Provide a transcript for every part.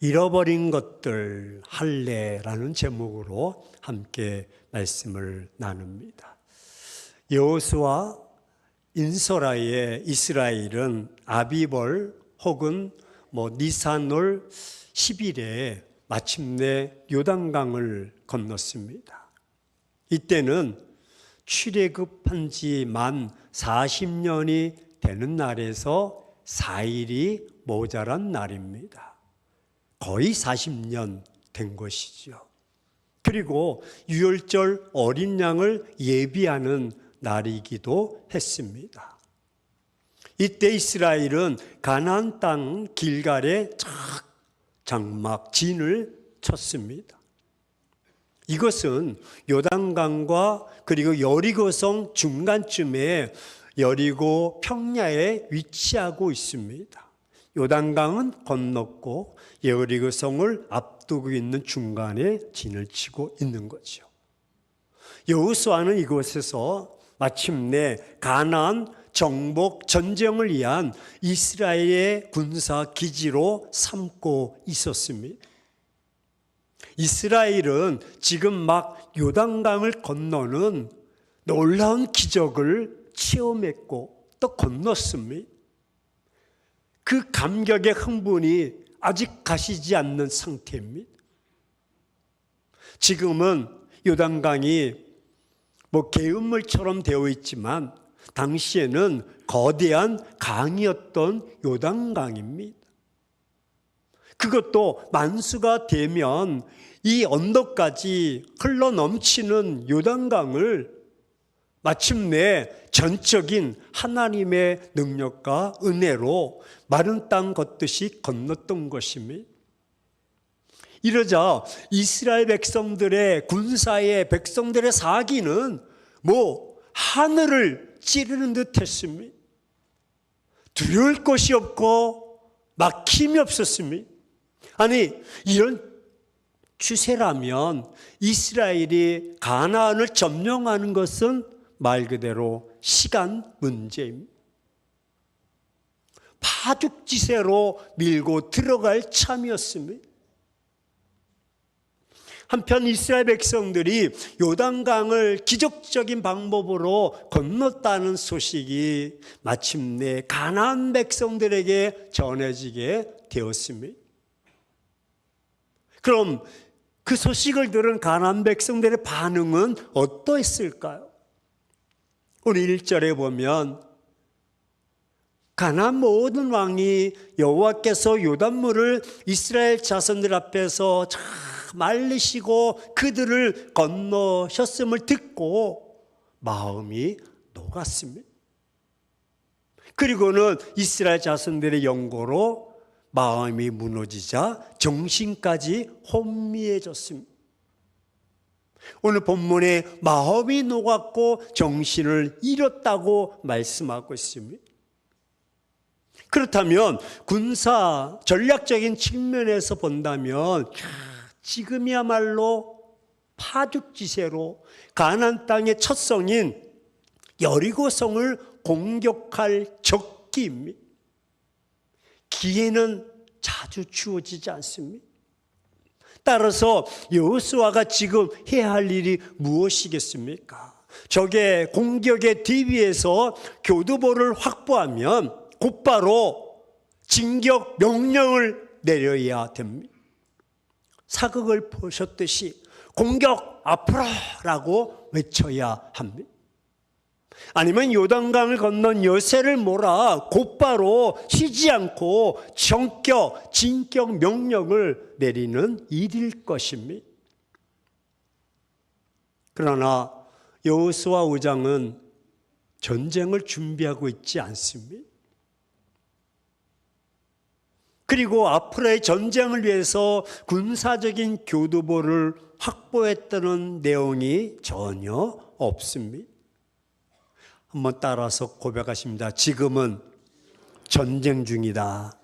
잃어버린 것들 할례라는 제목으로 함께 말씀을 나눕니다. 여호수아 인소라의 이스라엘은 아비벌 혹은 니산월 10일에 마침내 요단강을 건넜습니다. 이때는 출애굽한 지 만 40년이 되는 날에서 4일이 모자란 날입니다. 거의 40년 된 것이죠. 그리고 유월절 어린 양을 예비하는 날이기도 했습니다. 이때 이스라엘은 가나안 땅 길갈에 장막 진을 쳤습니다. 이것은 요단강과 그리고 여리고성 중간쯤에 여리고 평야에 위치하고 있습니다. 요단강은 건넜고 여리고성을 앞두고 있는 중간에 진을 치고 있는 거죠. 여호수아는 이곳에서 마침내 가나안 정복 전쟁을 위한 이스라엘의 군사 기지로 삼고 있었습니다. 이스라엘은 지금 막 요단강을 건너는 놀라운 기적을 체험했고 또 건넜습니다. 그 감격의 흥분이 아직 가시지 않는 상태입니다. 지금은 요단강이 개음물처럼 되어 있지만 당시에는 거대한 강이었던 요단강입니다. 그것도 만수가 되면 이 언덕까지 흘러 넘치는 요단강을 마침내 전적인 하나님의 능력과 은혜로 마른 땅 걷듯이 건넜던 것입니다. 이러자 이스라엘 백성들의 군사의 백성들의 사기는 하늘을 찌르는 듯 했습니다. 두려울 것이 없고 막힘이 없었습니다. 아니, 이런 추세라면 이스라엘이 가나안을 점령하는 것은 말 그대로 시간 문제입니다. 파죽지세로 밀고 들어갈 참이었습니다. 한편 이스라엘 백성들이 요단강을 기적적인 방법으로 건넜다는 소식이 마침내 가나안 백성들에게 전해지게 되었습니다. 그럼 그 소식을 들은 가나안 백성들의 반응은 어떠했을까요? 오늘 1절에 보면 가나안 모든 왕이 여호와께서 요단물을 이스라엘 자손들 앞에서 말리시고 그들을 건너셨음을 듣고 마음이 녹았습니다. 그리고는 이스라엘 자손들의 영고로 마음이 무너지자 정신까지 혼미해졌습니다. 오늘 본문에 마음이 녹았고 정신을 잃었다고 말씀하고 있습니다. 그렇다면 군사 전략적인 측면에서 본다면 지금이야말로 파죽지세로 가나안 땅의 첫 성인 여리고성을 공격할 적기입니다. 기회는 자주 주어지지 않습니다. 따라서 여호수아가 지금 해야 할 일이 무엇이겠습니까? 적의 공격에 대비해서 교두보를 확보하면 곧바로 진격 명령을 내려야 됩니다. 사극을 보셨듯이 공격 앞으로라고 외쳐야 합니다. 아니면 요단강을 건넌 여세를 몰아 곧바로 쉬지 않고 진격 명령을 내리는 일일 것입니다. 그러나 여호수아 5장은 전쟁을 준비하고 있지 않습니다. 그리고 앞으로의 전쟁을 위해서 군사적인 교두보를 확보했다는 내용이 전혀 없습니다. 한번 따라서 고백하십니다. 지금은 전쟁 중이다.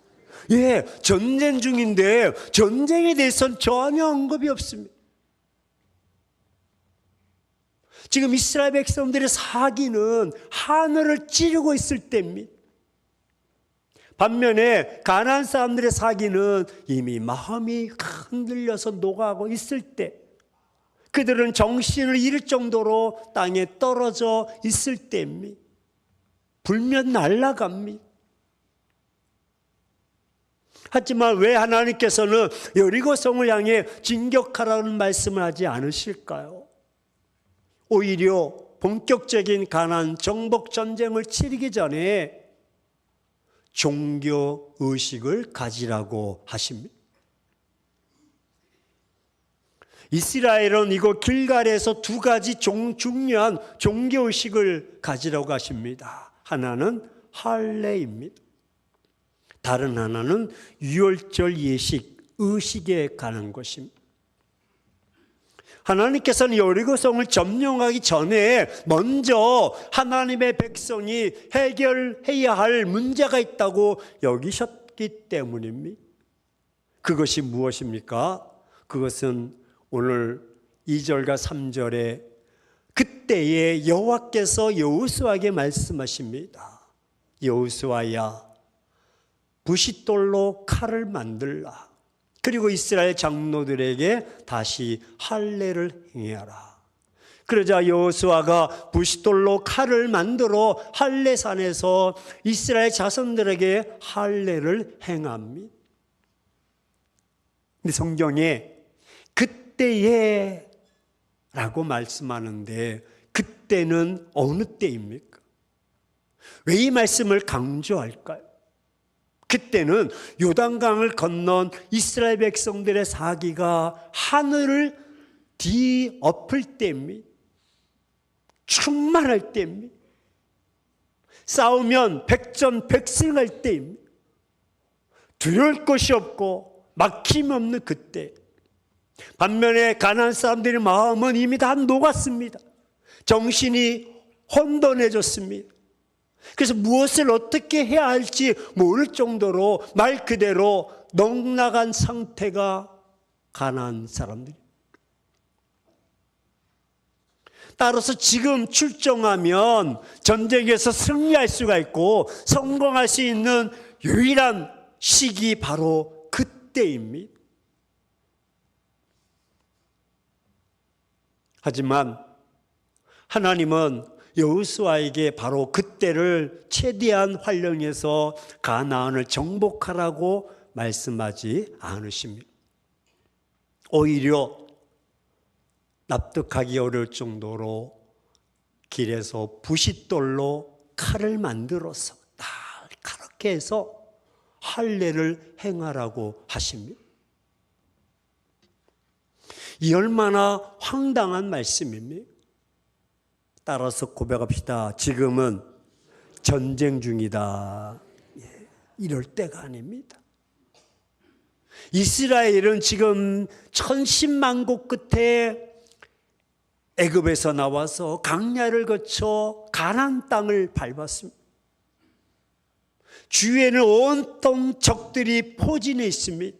예, 전쟁 중인데 전쟁에 대해서는 전혀 언급이 없습니다. 지금 이스라엘 백성들의 사기는 하늘을 찌르고 있을 때입니다. 반면에 가나안 사람들의 사기는 이미 마음이 흔들려서 녹아가고 있을 때, 그들은 정신을 잃을 정도로 땅에 떨어져 있을 때입니다. 불면 날아갑니다. 하지만 왜 하나님께서는 여리고성을 향해 진격하라는 말씀을 하지 않으실까요? 오히려 본격적인 가나안 정복 전쟁을 치르기 전에 종교 의식을 가지라고 하십니다. 이스라엘은 이곳 길갈에서 두 가지 중요한 종교 의식을 가지라고 하십니다. 하나는 할례입니다. 다른 하나는 유월절 예식, 의식에 관한 것입니다. 하나님께서는 여리고성을 점령하기 전에 먼저 하나님의 백성이 해결해야 할 문제가 있다고 여기셨기 때문입니다. 그것이 무엇입니까? 그것은 오늘 2절과 3절에 그때에 여호와께서 여호수아에게 말씀하십니다. 여호수아야, 부싯돌로 칼을 만들라. 그리고 이스라엘 장로들에게 다시 할례를 행하라. 그러자 여호수아가 부싯돌로 칼을 만들어 할례산에서 이스라엘 자손들에게 할례를 행합니다. 근데 성경에 그때에 라고 말씀하는데 그때는 어느 때입니까? 왜 이 말씀을 강조할까요? 그때는 요단강을 건넌 이스라엘 백성들의 사기가 하늘을 뒤엎을 때입니다. 충만할 때입니다. 싸우면 백전백승할 때입니다. 두려울 것이 없고 막힘 없는 그때. 반면에 가나안 사람들의 마음은 이미 다 녹았습니다. 정신이 혼돈해졌습니다. 그래서 무엇을 어떻게 해야 할지 모를 정도로 말 그대로 넉나간 상태가 가나안 사람들. 따라서 지금 출정하면 전쟁에서 승리할 수가 있고 성공할 수 있는 유일한 시기 바로 그때입니다. 하지만 하나님은 여호수아에게 바로 그때를 최대한 활용해서 가나안을 정복하라고 말씀하지 않으십니다. 오히려 납득하기 어려울 정도로 길에서 부싯돌로 칼을 만들어서 날카롭게 해서 할례를 행하라고 하십니다. 이 얼마나 황당한 말씀입니까? 따라서 고백합시다. 지금은 전쟁 중이다. 이럴 때가 아닙니다. 이스라엘은 지금 천신만고 끝에 애굽에서 나와서 광야를 거쳐 가나안 땅을 밟았습니다. 주위에는 온통 적들이 포진해 있습니다.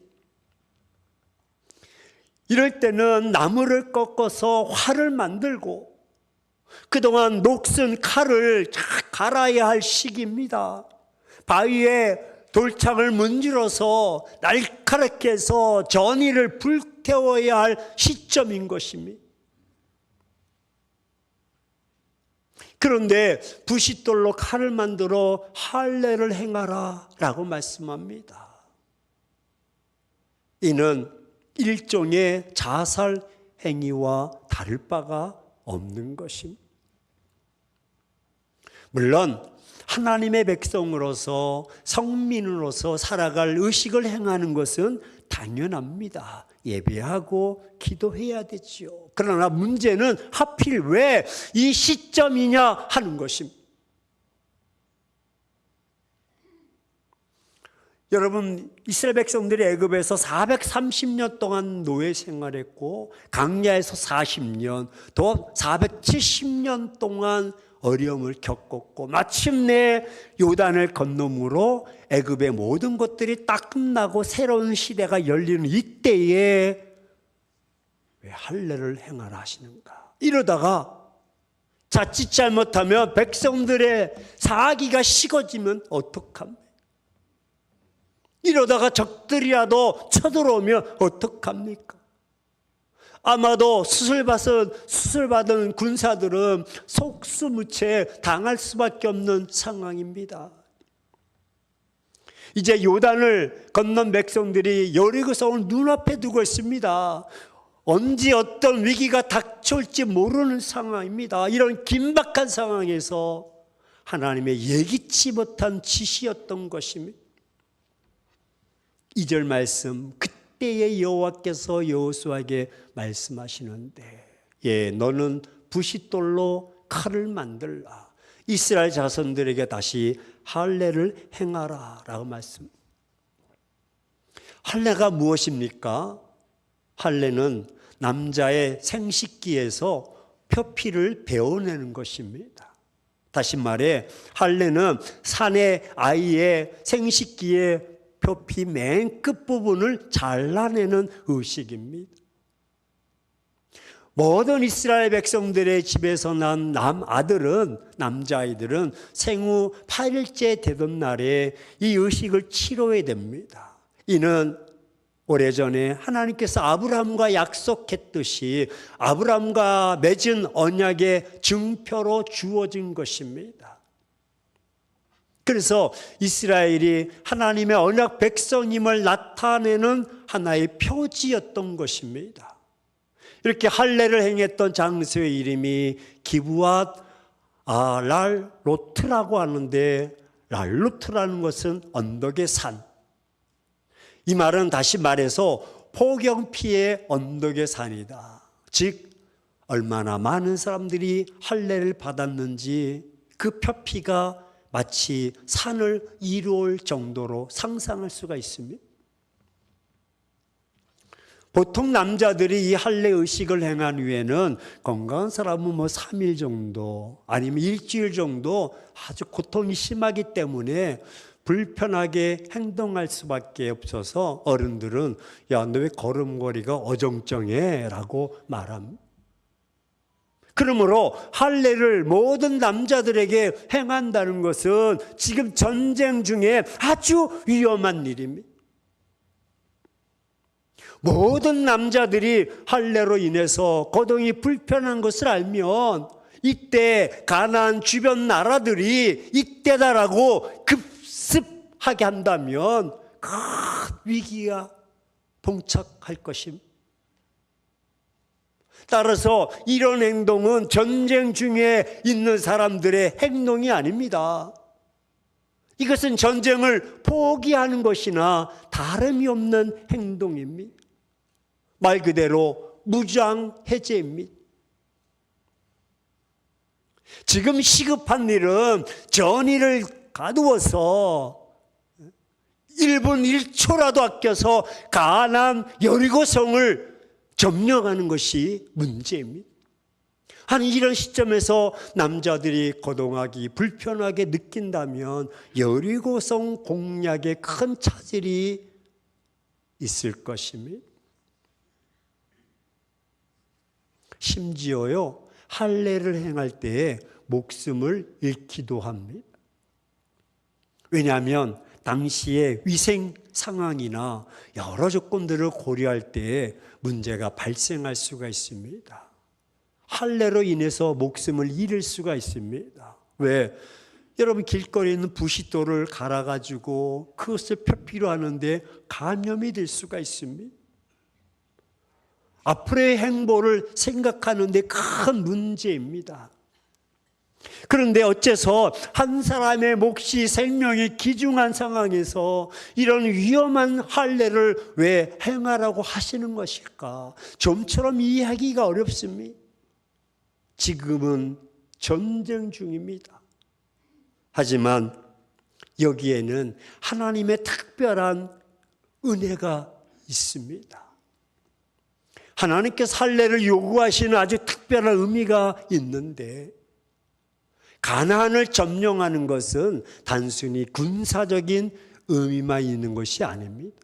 이럴 때는 나무를 꺾어서 활을 만들고 그동안 녹슨 칼을 갈아야 할 시기입니다. 바위에 돌창을 문질러서 날카롭게 해서 전의를 불태워야 할 시점인 것입니다. 그런데 부싯돌로 칼을 만들어 할례를 행하라 라고 말씀합니다. 이는 일종의 자살 행위와 다를 바가 없는 것입니다. 물론 하나님의 백성으로서 성민으로서 살아갈 의식을 행하는 것은 당연합니다. 예배하고 기도해야 되지요. 그러나 문제는 하필 왜 이 시점이냐 하는 것입니다. 여러분, 이스라엘 백성들이 애굽에서 430년 동안 노예 생활했고 광야에서 40년, 또 470년 동안 어려움을 겪었고 마침내 요단을 건너므로 애굽의 모든 것들이 딱 끝나고 새로운 시대가 열리는 이때에 왜 할례를 행하라 하시는가? 이러다가 자칫 잘못하면 백성들의 사기가 식어지면 어떡합니까? 이러다가 적들이라도 쳐들어오면 어떡합니까? 아마도 수술받은 군사들은 속수무책 당할 수밖에 없는 상황입니다. 이제 요단을 건넌 백성들이 여리고성을 눈앞에 두고 있습니다. 언제 어떤 위기가 닥쳐올지 모르는 상황입니다. 이런 긴박한 상황에서 하나님의 예기치 못한 지시였던 것입니다. 2절 말씀, 그때의 여호와께서 여호수아에게 말씀하시는데, 너는 부싯돌로 칼을 만들라. 이스라엘 자손들에게 다시 할례를 행하라 라고 말씀. 할례가 무엇입니까? 할례는 남자의 생식기에서 표피를 베어내는 것입니다. 다시 말해 할례는 산의 아이의 생식기의 표피 맨 끝부분을 잘라내는 의식입니다. 모든 이스라엘 백성들의 집에서 난 남자아이들은 생후 8일째 되던 날에 이 의식을 치러야 됩니다. 이는 오래전에 하나님께서 아브라함과 약속했듯이 아브라함과 맺은 언약의 증표로 주어진 것입니다. 그래서 이스라엘이 하나님의 언약 백성임을 나타내는 하나의 표지였던 것입니다. 이렇게 할례를 행했던 장소의 이름이 기브앗 랄로트라고 하는데, 랄로트라는 것은 언덕의 산. 이 말은 다시 말해서 포경피의 언덕의 산이다. 즉 얼마나 많은 사람들이 할례를 받았는지 그 표피가 마치 산을 이루올 정도로 상상할 수가 있습니다. 보통 남자들이 이 할례 의식을 행한 후에는 건강한 사람은 3일 정도 아니면 일주일 정도 아주 고통이 심하기 때문에 불편하게 행동할 수밖에 없어서 어른들은 야, 너 왜 걸음걸이가 어정쩡해? 라고 말합니다. 그러므로 할례를 모든 남자들에게 행한다는 것은 지금 전쟁 중에 아주 위험한 일입니다. 모든 남자들이 할례로 인해서 거동이 불편한 것을 알면 이때 가나안 주변 나라들이 이때다라고 급습하게 한다면 큰 위기가 봉착할 것입니다. 따라서 이런 행동은 전쟁 중에 있는 사람들의 행동이 아닙니다. 이것은 전쟁을 포기하는 것이나 다름이 없는 행동입니다. 말 그대로 무장 해제입니다. 지금 시급한 일은 전의를 가두어서 1분 1초라도 아껴서 가나안 여리고성을 점령하는 것이 문제입니다. 아니 이런 시점에서 남자들이 거동하기 불편하게 느낀다면 여리고성 공략에 큰 차질이 있을 것입니다. 심지어요 할례를 행할 때에 목숨을 잃기도 합니다. 왜냐하면 당시의 위생 상황이나 여러 조건들을 고려할 때에 문제가 발생할 수가 있습니다. 할례로 인해서 목숨을 잃을 수가 있습니다. 왜? 여러분 길거리에 있는 부싯돌을 갈아가지고 그것을 표피로 하는데 감염이 될 수가 있습니다. 앞으로의 행보를 생각하는 데 큰 문제입니다. 그런데 어째서 한 사람의 몫이 생명이 귀중한 상황에서 이런 위험한 할례를 왜 행하라고 하시는 것일까? 좀처럼 이해하기가 어렵습니다. 지금은 전쟁 중입니다. 하지만 여기에는 하나님의 특별한 은혜가 있습니다. 하나님께서 할례를 요구하시는 아주 특별한 의미가 있는데, 가나안을 점령하는 것은 단순히 군사적인 의미만 있는 것이 아닙니다.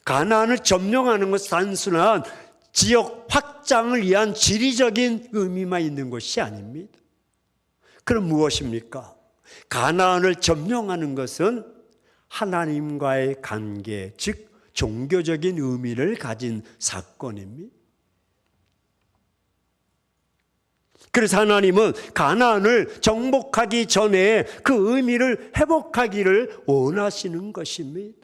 가나안을 점령하는 것은 단순한 지역 확장을 위한 지리적인 의미만 있는 것이 아닙니다. 그럼 무엇입니까? 가나안을 점령하는 것은 하나님과의 관계, 즉 종교적인 의미를 가진 사건입니다. 그래서 하나님은 가나안을 정복하기 전에 그 의미를 회복하기를 원하시는 것입니다.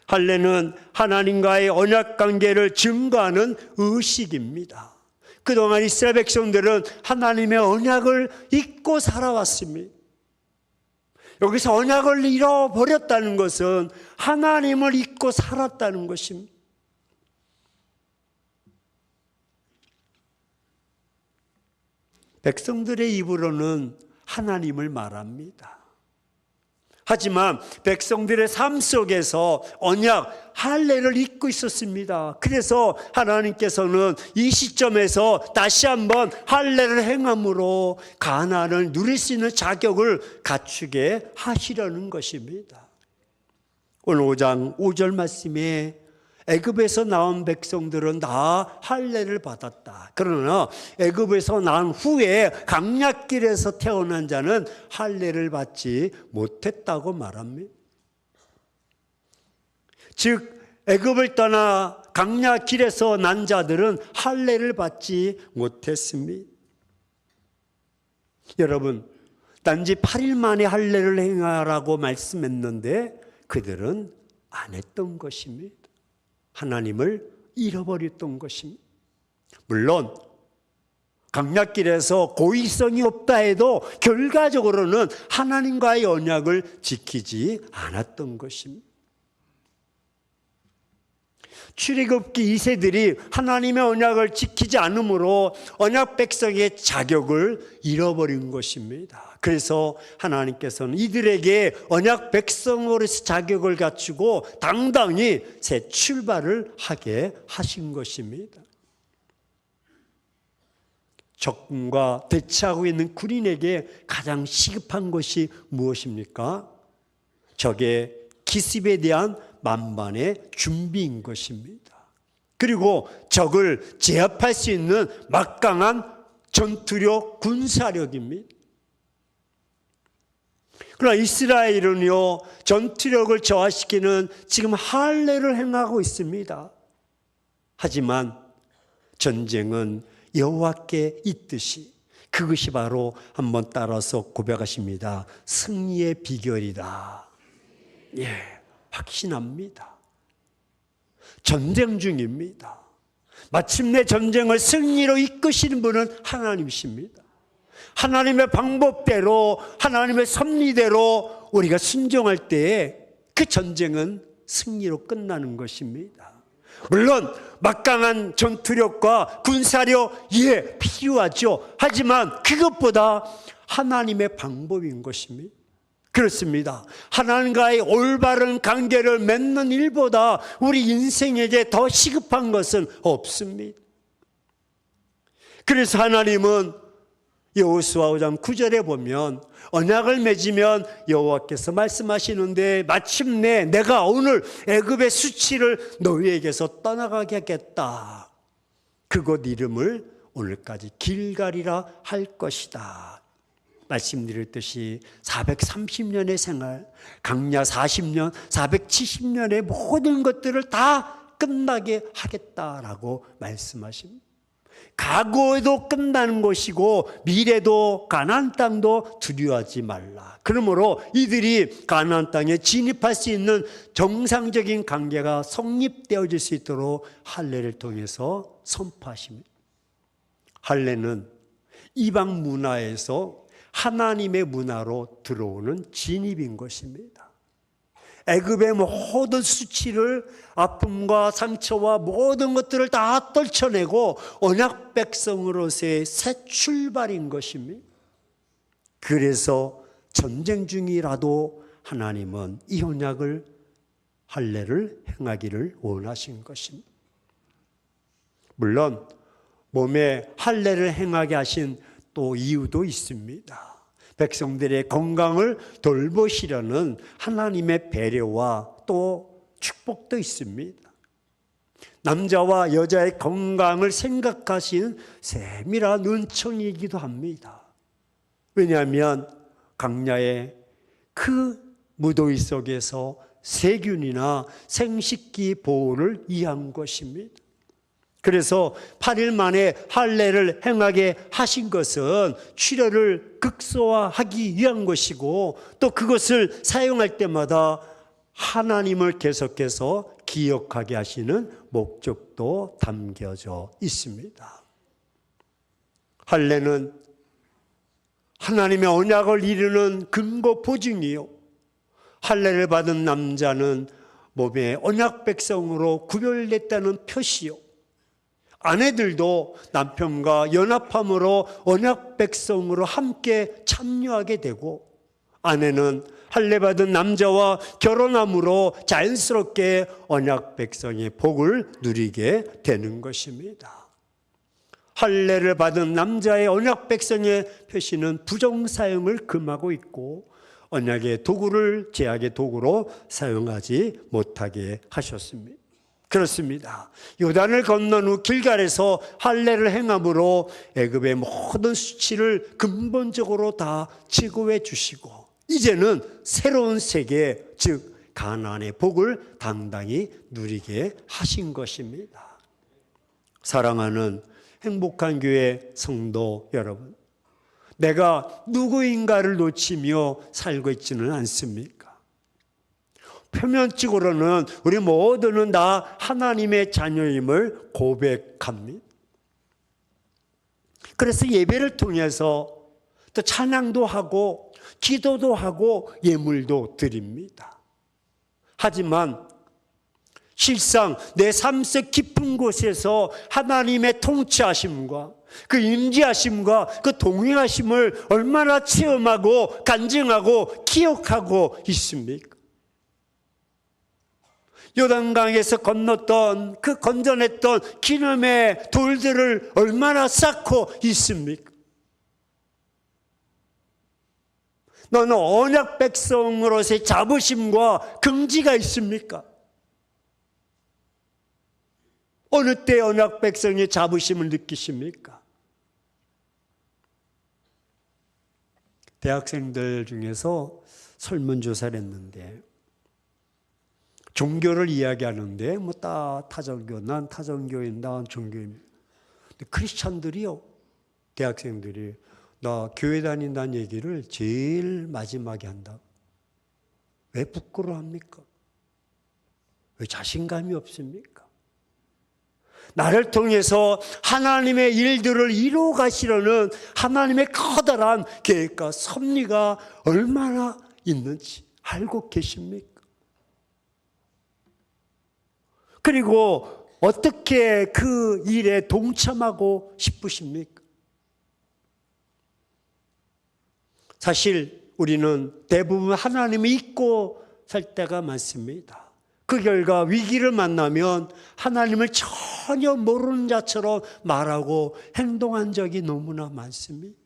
할례는 하나님과의 언약 관계를 증거하는 의식입니다. 그동안 이스라엘 백성들은 하나님의 언약을 잊고 살아왔습니다. 여기서 언약을 잃어버렸다는 것은 하나님을 잊고 살았다는 것입니다. 백성들의 입으로는 하나님을 말합니다. 하지만 백성들의 삶 속에서 언약, 할례를 잊고 있었습니다. 그래서 하나님께서는 이 시점에서 다시 한번 할례를 행함으로 가나안을 누릴 수 있는 자격을 갖추게 하시려는 것입니다. 오늘 5장 5절 말씀에 애굽에서 나온 백성들은 다 할례를 받았다. 그러나 애굽에서 난 후에 강약길에서 태어난 자는 할례를 받지 못했다고 말합니다. 즉 애굽을 떠나 강약길에서 난 자들은 할례를 받지 못했습니다. 여러분, 단지 8일 만에 할례를 행하라고 말씀했는데 그들은 안 했던 것입니다. 하나님을 잃어버렸던 것입니다. 물론 강약길에서 고의성이 없다 해도 결과적으로는 하나님과의 언약을 지키지 않았던 것입니다. 출애굽기 2세들이 하나님의 언약을 지키지 않으므로 언약 백성의 자격을 잃어버린 것입니다. 그래서 하나님께서는 이들에게 언약 백성으로서 자격을 갖추고 당당히 새 출발을 하게 하신 것입니다. 적군과 대치하고 있는 군인에게 가장 시급한 것이 무엇입니까? 적의 기습에 대한 만반의 준비인 것입니다. 그리고 적을 제압할 수 있는 막강한 전투력, 군사력입니다. 그러나 이스라엘은요, 전투력을 저하시키는 지금 할례를 행하고 있습니다. 하지만 전쟁은 여호와께 있듯이 그것이 바로 한번 따라서 고백하십니다. 승리의 비결이다. 예, 확신합니다. 전쟁 중입니다. 마침내 전쟁을 승리로 이끄시는 분은 하나님이십니다. 하나님의 방법대로, 하나님의 섭리대로 우리가 순종할 때에 그 전쟁은 승리로 끝나는 것입니다. 물론 막강한 전투력과 군사력, 예, 필요하죠. 하지만 그것보다 하나님의 방법인 것입니다. 그렇습니다. 하나님과의 올바른 관계를 맺는 일보다 우리 인생에게 더 시급한 것은 없습니다. 그래서 하나님은 여호수아 5장 9절에 보면 언약을 맺으면 여호와께서 말씀하시는데 마침내 내가 오늘 애굽의 수치를 너희에게서 떠나가게 하겠다. 그곳 이름을 오늘까지 길갈이라 할 것이다. 말씀드렸듯이 430년의 생활, 강야 40년, 470년의 모든 것들을 다 끝나게 하겠다라고 말씀하십니다. 과거에도 끝나는 것이고 미래도 가나안 땅도 두려워하지 말라. 그러므로 이들이 가나안 땅에 진입할 수 있는 정상적인 관계가 성립되어질 수 있도록 할례를 통해서 선포하십니다. 할례는 이방 문화에서 하나님의 문화로 들어오는 진입인 것입니다. 애굽의 모든 수치를, 아픔과 상처와 모든 것들을 다 떨쳐내고 언약 백성으로서의 새 출발인 것입니다. 그래서 전쟁 중이라도 하나님은 이 언약을, 할례를 행하기를 원하신 것입니다. 물론 몸에 할례를 행하게 하신 또 이유도 있습니다. 백성들의 건강을 돌보시려는 하나님의 배려와 또 축복도 있습니다. 남자와 여자의 건강을 생각하신 세밀한 은총이기도 합니다. 왜냐하면 광야에 그 무더위 속에서 세균이나 생식기 보호를 위한 것입니다. 그래서 8일 만에 할례를 행하게 하신 것은 출혈을 극소화하기 위한 것이고, 또 그것을 사용할 때마다 하나님을 계속해서 기억하게 하시는 목적도 담겨져 있습니다. 할례는 하나님의 언약을 이루는 근거 보증이요, 할례를 받은 남자는 몸의 언약 백성으로 구별됐다는 표시요, 아내들도 남편과 연합함으로 언약 백성으로 함께 참여하게 되고, 아내는 할례 받은 남자와 결혼함으로 자연스럽게 언약 백성의 복을 누리게 되는 것입니다. 할례를 받은 남자의 언약 백성의 표시는 부정 사용을 금하고 있고, 언약의 도구를 제약의 도구로 사용하지 못하게 하셨습니다. 그렇습니다. 요단을 건넌 후 길갈에서 할례를 행함으로 애굽의 모든 수치를 근본적으로 다 제거해 주시고, 이제는 새로운 세계, 즉 가나안의 복을 당당히 누리게 하신 것입니다. 사랑하는 행복한 교회 성도 여러분, 내가 누구인가를 놓치며 살고 있지는 않습니까? 표면적으로는 우리 모두는 다 하나님의 자녀임을 고백합니다. 그래서 예배를 통해서 또 찬양도 하고 기도도 하고 예물도 드립니다. 하지만 실상 내 삶 속 깊은 곳에서 하나님의 통치하심과 그 임재하심과 그 동행하심을 얼마나 체험하고 간증하고 기억하고 있습니까? 요단강에서 건넜던 그 건져냈던 기름의 돌들을 얼마나 쌓고 있습니까? 너는 언약 백성으로서의 자부심과 긍지가 있습니까? 어느 때 언약 백성의 자부심을 느끼십니까? 대학생들 중에서 설문조사를 했는데, 종교를 이야기하는데 타종교, 난 타종교인, 난 종교입니다. 근데 크리스찬들이요, 대학생들이 나 교회 다닌다는 얘기를 제일 마지막에 한다. 왜 부끄러워합니까? 왜 자신감이 없습니까? 나를 통해서 하나님의 일들을 이루어 가시려는 하나님의 커다란 계획과 섭리가 얼마나 있는지 알고 계십니까? 그리고 어떻게 그 일에 동참하고 싶으십니까? 사실 우리는 대부분 하나님을 잊고 살 때가 많습니다. 그 결과 위기를 만나면 하나님을 전혀 모르는 자처럼 말하고 행동한 적이 너무나 많습니다.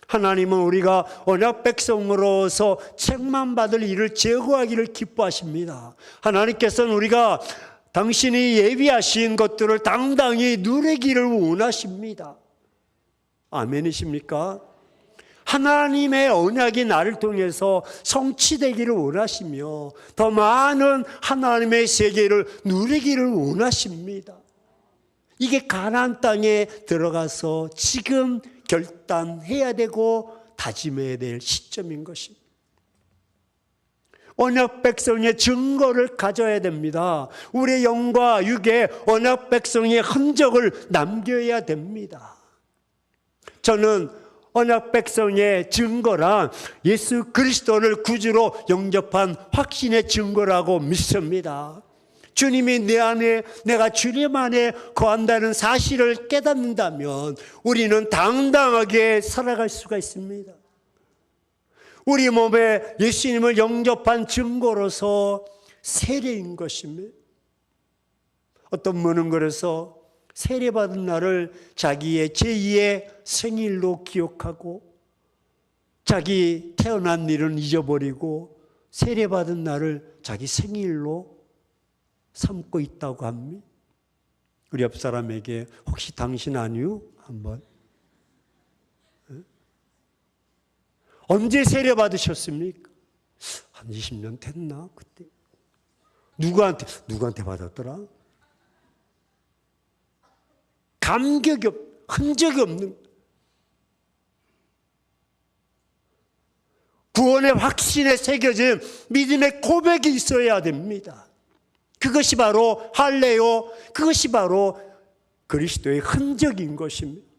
하나님은 우리가 언약 백성으로서 책망받을 일을 제거하기를 기뻐하십니다. 하나님께서는 우리가 당신이 예비하신 것들을 당당히 누리기를 원하십니다. 아멘이십니까? 하나님의 언약이 나를 통해서 성취되기를 원하시며 더 많은 하나님의 세계를 누리기를 원하십니다. 이게 가나안 땅에 들어가서 지금 결단해야 되고 다짐해야 될 시점인 것입니다. 언약 백성의 증거를 가져야 됩니다. 우리의 영과 육에 언약 백성의 흔적을 남겨야 됩니다. 저는 언약 백성의 증거란 예수 그리스도를 구주로 영접한 확신의 증거라고 믿습니다. 주님이 내 안에, 내가 주님 안에 거한다는 사실을 깨닫는다면 우리는 당당하게 살아갈 수가 있습니다. 우리 몸에 예수님을 영접한 증거로서 세례인 것입니다. 어떤 분은 그래서 세례받은 날을 자기의 제2의 생일로 기억하고 자기 태어난 일은 잊어버리고 세례받은 날을 자기 생일로 삼고 있다고 합니다. 우리 옆 사람에게 혹시 당신 아니요? 한번. 언제 세례 받으셨습니까? 한 20년 됐나 그때? 누구한테 받았더라? 감격이 흔적이 없는 구원의 확신에 새겨진 믿음의 고백이 있어야 됩니다. 그것이 바로 할례요, 그것이 바로 그리스도의 흔적인 것입니다.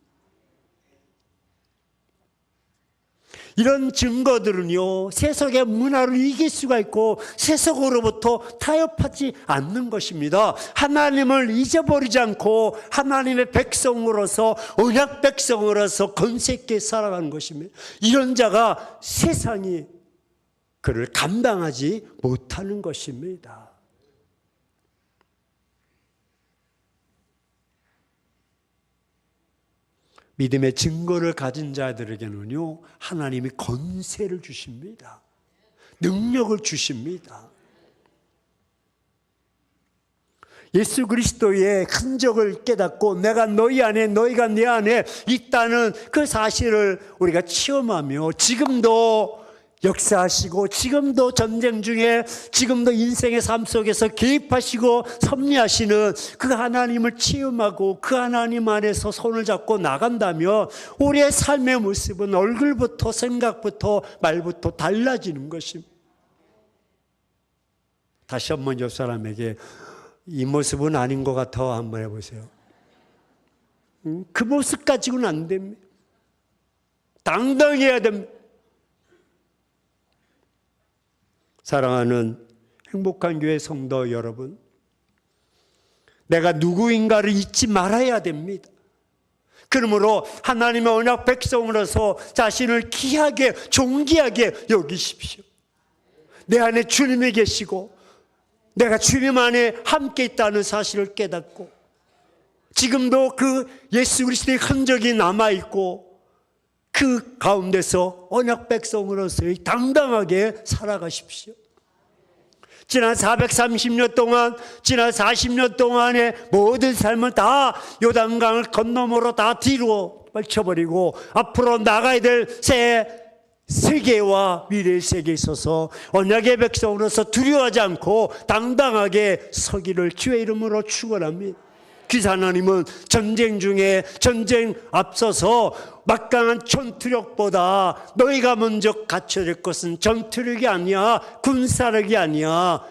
이런 증거들은요, 세속의 문화를 이길 수가 있고 세속으로부터 타협하지 않는 것입니다. 하나님을 잊어버리지 않고 하나님의 백성으로서, 언약 백성으로서 건색하게 살아가는 것입니다. 이런 자가 세상이 그를 감당하지 못하는 것입니다. 믿음의 증거를 가진 자들에게는요, 하나님이 권세를 주십니다. 능력을 주십니다. 예수 그리스도의 흔적을 깨닫고 내가 너희 안에, 너희가 내 안에 있다는 그 사실을 우리가 체험하며 지금도 역사하시고 지금도 전쟁 중에 지금도 인생의 삶 속에서 개입하시고 섭리하시는 그 하나님을 체험하고 그 하나님 안에서 손을 잡고 나간다면 우리의 삶의 모습은 얼굴부터 생각부터 말부터 달라지는 것입니다. 다시 한번 옆 사람에게 이 모습은 아닌 것 같아 한번 해보세요. 그 모습 가지고는 안 됩니다. 당당해야 됩니다. 사랑하는 행복한 교회 성도 여러분, 내가 누구인가를 잊지 말아야 됩니다. 그러므로 하나님의 언약 백성으로서 자신을 귀하게 존귀하게 여기십시오. 내 안에 주님이 계시고 내가 주님 안에 함께 있다는 사실을 깨닫고 지금도 그 예수 그리스도의 흔적이 남아있고 그 가운데서 언약 백성으로서 당당하게 살아가십시오. 지난 430년 동안, 지난 40년 동안의 모든 삶을 다 요단강을 건너므로 다 뒤로 펼쳐버리고 앞으로 나가야 될 새 세계와 미래의 세계에 있어서 언약의 백성으로서 두려워하지 않고 당당하게 서기를 주의 이름으로 축원합니다. 기사 하나님은 전쟁 중에 전쟁 앞서서 막강한 전투력보다 너희가 먼저 갖춰야 될 것은 전투력이 아니야, 군사력이 아니야,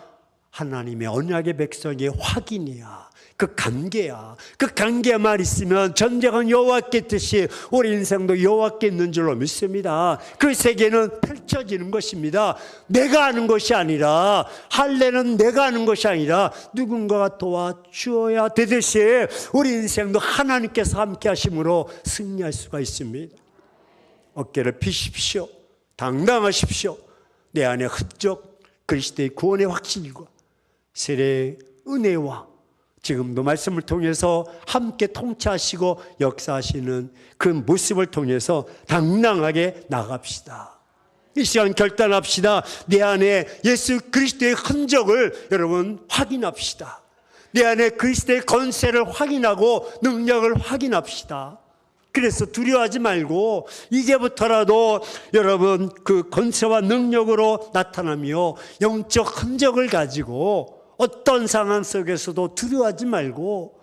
하나님의 언약의 백성의 확인이야. 그 관계야. 그 관계만 있으면 전쟁은 여호와께 있듯이 우리 인생도 여호와께 있는 줄로 믿습니다. 그 세계는 펼쳐지는 것입니다. 내가 하는 것이 아니라, 할례는 내가 하는 것이 아니라 누군가가 도와주어야 되듯이 우리 인생도 하나님께서 함께 하심으로 승리할 수가 있습니다. 어깨를 펴십시오. 당당하십시오. 내 안에 흔적 그리스도의 구원의 확신과 세례의 은혜와 지금도 말씀을 통해서 함께 통치하시고 역사하시는 그 모습을 통해서 당당하게 나갑시다. 이 시간 결단합시다. 내 안에 예수 그리스도의 흔적을 여러분 확인합시다. 내 안에 그리스도의 권세를 확인하고 능력을 확인합시다. 그래서 두려워하지 말고 이제부터라도 여러분 그 권세와 능력으로 나타나며 영적 흔적을 가지고 어떤 상황 속에서도 두려워하지 말고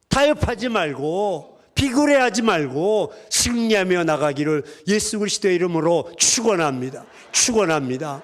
타협하지 말고 비굴해하지 말고 승리하며 나가기를 예수 그리스도의 이름으로 축원합니다. 축원합니다.